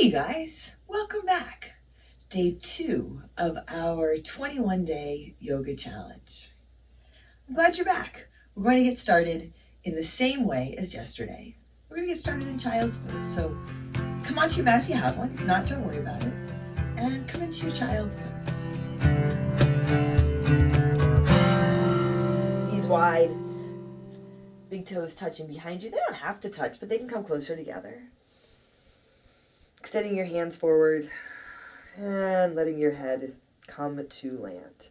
Hey guys, welcome back. Day 2 of our 21-day yoga challenge. I'm glad you're back. We're going to get started in the same way as yesterday. We're going to get started in child's pose. So come onto your mat if you have one. If not, don't worry about it. And come into your child's pose. Knees wide. Big toes touching behind you. They don't have to touch, but they can come closer together. Extending your hands forward and letting your head come to land.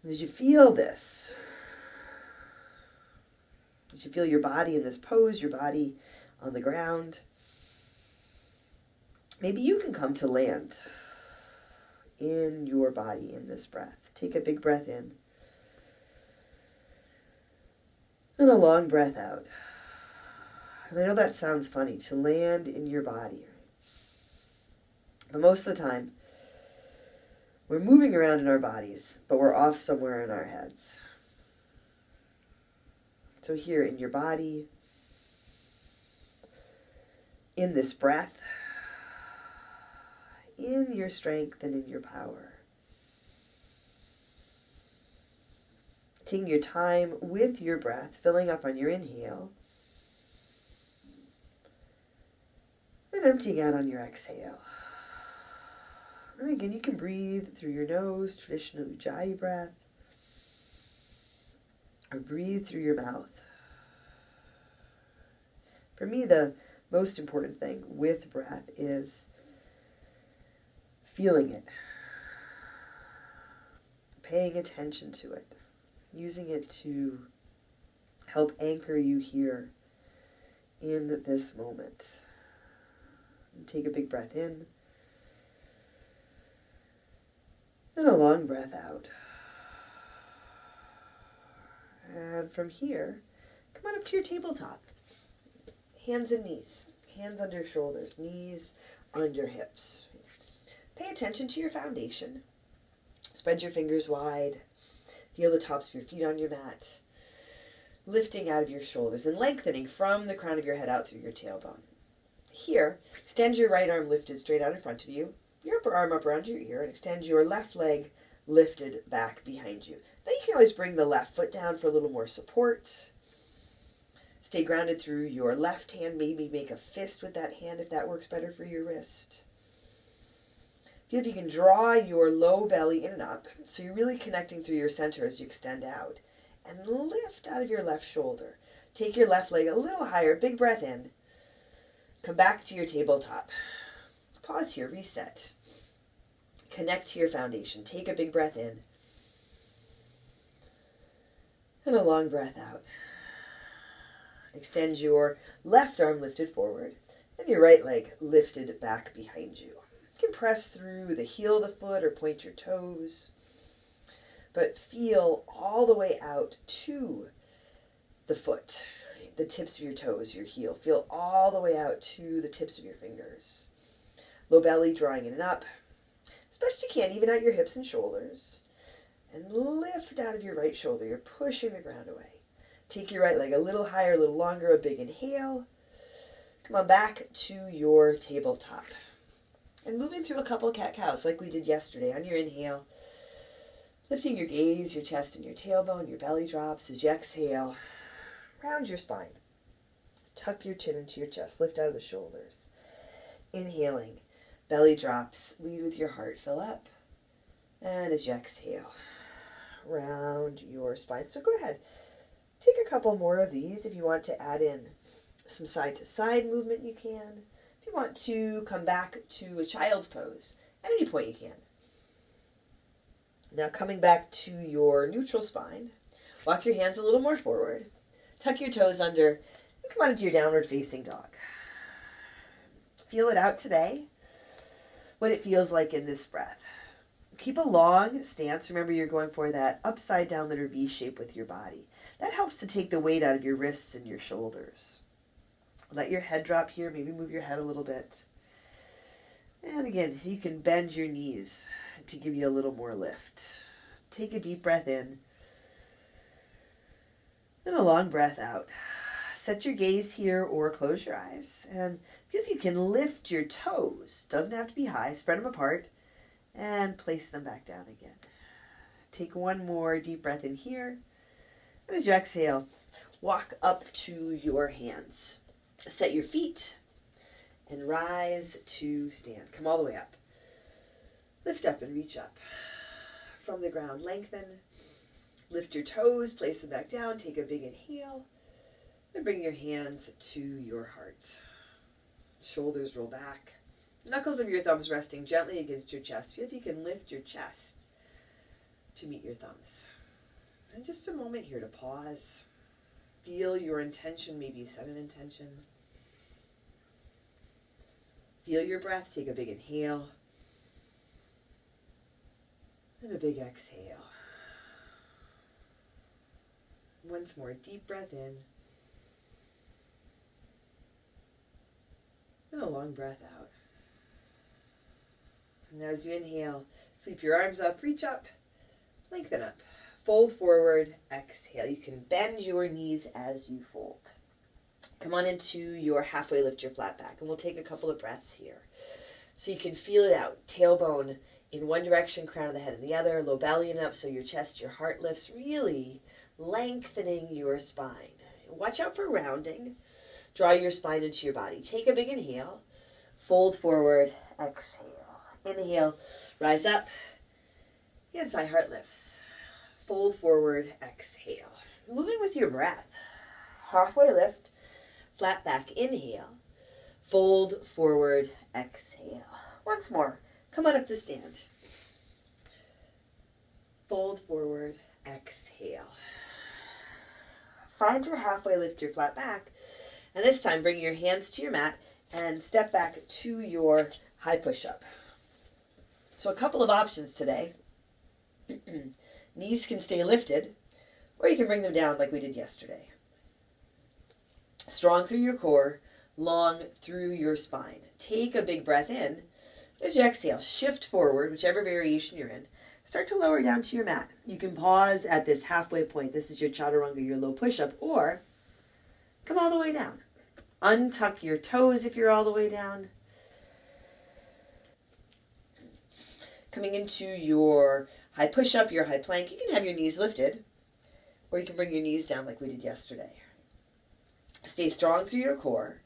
And as you feel this, as you feel your body in this pose, your body on the ground, maybe you can come to land in your body in this breath. Take a big breath in and a long breath out. And I know that sounds funny, to land in your body. But most of the time, we're moving around in our bodies, but we're off somewhere in our heads. So here in your body, in this breath, in your strength and in your power. Taking your time with your breath, filling up on your inhale, and emptying out on your exhale. And again, you can breathe through your nose, traditional Ujjayi breath, or breathe through your mouth. For me, the most important thing with breath is feeling it, paying attention to it, using it to help anchor you here in this moment. And take a big breath in and a long breath out. And from here, come on up to your tabletop. Hands and knees. Hands under shoulders, knees under hips. Pay attention to your foundation. Spread your fingers wide. Feel the tops of your feet on your mat. Lifting out of your shoulders and lengthening from the crown of your head out through your tailbone. Here, extend your right arm lifted straight out in front of you, your upper arm up around your ear, and extend your left leg lifted back behind you. Now you can always bring the left foot down for a little more support. Stay grounded through your left hand. Maybe make a fist with that hand if that works better for your wrist. Feel if you can draw your low belly in and up, so you're really connecting through your center as you extend out. And lift out of your left shoulder. Take your left leg a little higher. Big breath in. Come back to your tabletop. Pause here, reset. Connect to your foundation. Take a big breath in. And a long breath out. Extend your left arm lifted forward and your right leg lifted back behind you. You can press through the heel of the foot or point your toes, but feel all the way out to the foot. The tips of your toes, your heel. Feel all the way out to the tips of your fingers. Low belly drawing in and up. As best you can, even out your hips and shoulders. And lift out of your right shoulder. You're pushing the ground away. Take your right leg a little higher, a little longer, a big inhale. Come on back to your tabletop. And moving through a couple of cat-cows like we did yesterday on your inhale. Lifting your gaze, your chest and your tailbone, your belly drops as you exhale. Round your spine. Tuck your chin into your chest. Lift out of the shoulders. Inhaling. Belly drops. Lead with your heart. Fill up. And as you exhale, round your spine. So go ahead. Take a couple more of these. If you want to add in some side-to-side movement, you can. If you want to come back to a child's pose, at any point you can. Now coming back to your neutral spine, walk your hands a little more forward. Tuck your toes under and come on into your downward facing dog. Feel it out today, what it feels like in this breath. Keep a long stance. Remember, you're going for that upside down letter V shape with your body. That helps to take the weight out of your wrists and your shoulders. Let your head drop here. Maybe move your head a little bit. And again, you can bend your knees to give you a little more lift. Take a deep breath in and a long breath out. Set your gaze here or close your eyes. And feel if you can lift your toes. Doesn't have to be high. Spread them apart and place them back down again. Take one more deep breath in here. And as you exhale, walk up to your hands. Set your feet and rise to stand. Come all the way up. Lift up and reach up. From the ground, lengthen. Lift your toes, place them back down. Take a big inhale. And bring your hands to your heart. Shoulders roll back. Knuckles of your thumbs resting gently against your chest. Feel if you can lift your chest to meet your thumbs. And just a moment here to pause. Feel your intention. Maybe you set an intention. Feel your breath. Take a big inhale. And a big exhale. Once more, deep breath in. And a long breath out. And as you inhale, sweep your arms up, reach up, lengthen up. Fold forward, exhale. You can bend your knees as you fold. Come on into your halfway lift your flat back. And we'll take a couple of breaths here. So you can feel it out. Tailbone in one direction, crown of the head in the other. Low belly and up so your chest, your heart lifts. Really lengthening your spine. Watch out for rounding. Draw your spine into your body. Take a big inhale. Fold forward. Exhale. Inhale. Rise up. Hand side heart lifts. Fold forward. Exhale. Moving with your breath. Halfway lift. Flat back. Inhale. Fold forward. Exhale. Once more. Come on up to stand. Fold forward. Exhale. Find your halfway lift your flat back. And this time, bring your hands to your mat and step back to your high push-up. So a couple of options today. Knees can stay lifted, or you can bring them down like we did yesterday. Strong through your core, long through your spine. Take a big breath in. As you exhale, shift forward, whichever variation you're in. Start to lower down to your mat. You can pause at this halfway point. This is your chaturanga, your low push-up, or come all the way down. Untuck your toes if you're all the way down. Coming into your high push-up, your high plank, you can have your knees lifted, or you can bring your knees down like we did yesterday. Stay strong through your core.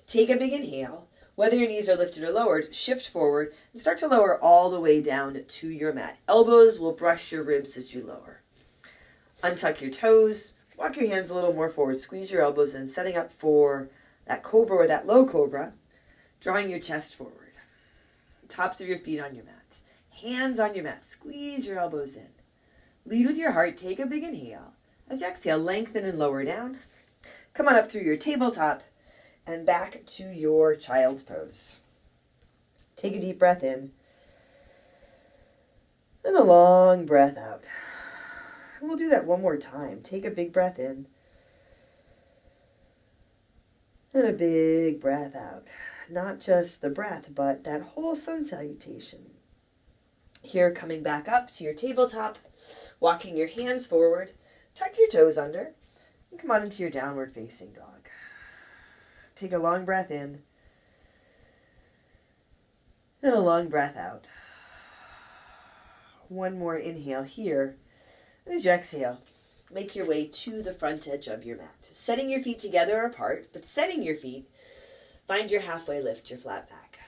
Take a big inhale. Whether your knees are lifted or lowered, shift forward and start to lower all the way down to your mat. Elbows will brush your ribs as you lower. Untuck your toes. Walk your hands a little more forward. Squeeze your elbows in, setting up for that cobra or that low cobra. Drawing your chest forward. Tops of your feet on your mat. Hands on your mat. Squeeze your elbows in. Lead with your heart. Take a big inhale. As you exhale, lengthen and lower down. Come on up through your tabletop and back to your child's pose. Take a deep breath in and a long breath out. And we'll do that one more time. Take a big breath in and a big breath out. Not just the breath, but that whole sun salutation. Here, coming back up to your tabletop, walking your hands forward, tuck your toes under, and come on into your downward facing dog. Take a long breath in and a long breath out. One more inhale here. And as you exhale, make your way to the front edge of your mat. Setting your feet together apart, but setting your feet, find your halfway lift, your flat back.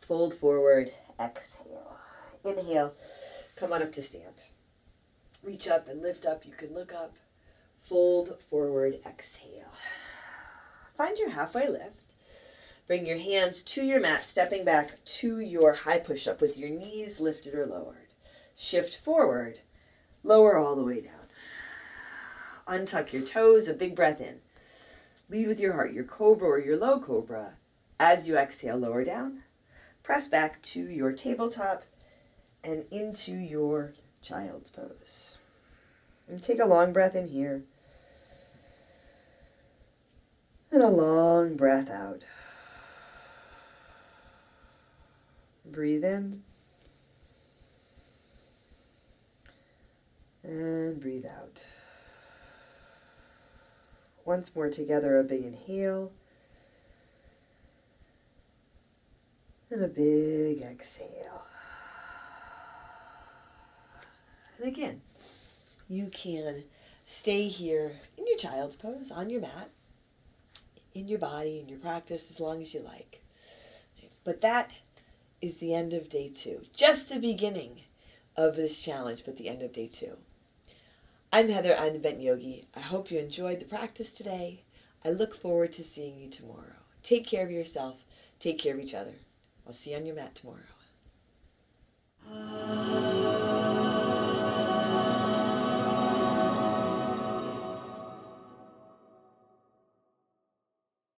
Fold forward, exhale. Inhale, come on up to stand. Reach up and lift up. You can look up. Fold forward, exhale. Find your halfway lift. Bring your hands to your mat, stepping back to your high push-up with your knees lifted or lowered. Shift forward, lower all the way down. Untuck your toes, a big breath in. Lead with your heart, your cobra or your low cobra. As you exhale, lower down. Press back to your tabletop and into your child's pose. And take a long breath in here. And a long breath out. Breathe in. And breathe out. Once more together, a big inhale. And a big exhale. And again, you can stay here in your child's pose, on your mat, in your body, in your practice, as long as you like. But that is the end of day 2. Just the beginning of this challenge, but the end of day 2. I'm Heather, I'm the Bent Yogi. I hope you enjoyed the practice today. I look forward to seeing you tomorrow. Take care of yourself. Take care of each other. I'll see you on your mat tomorrow.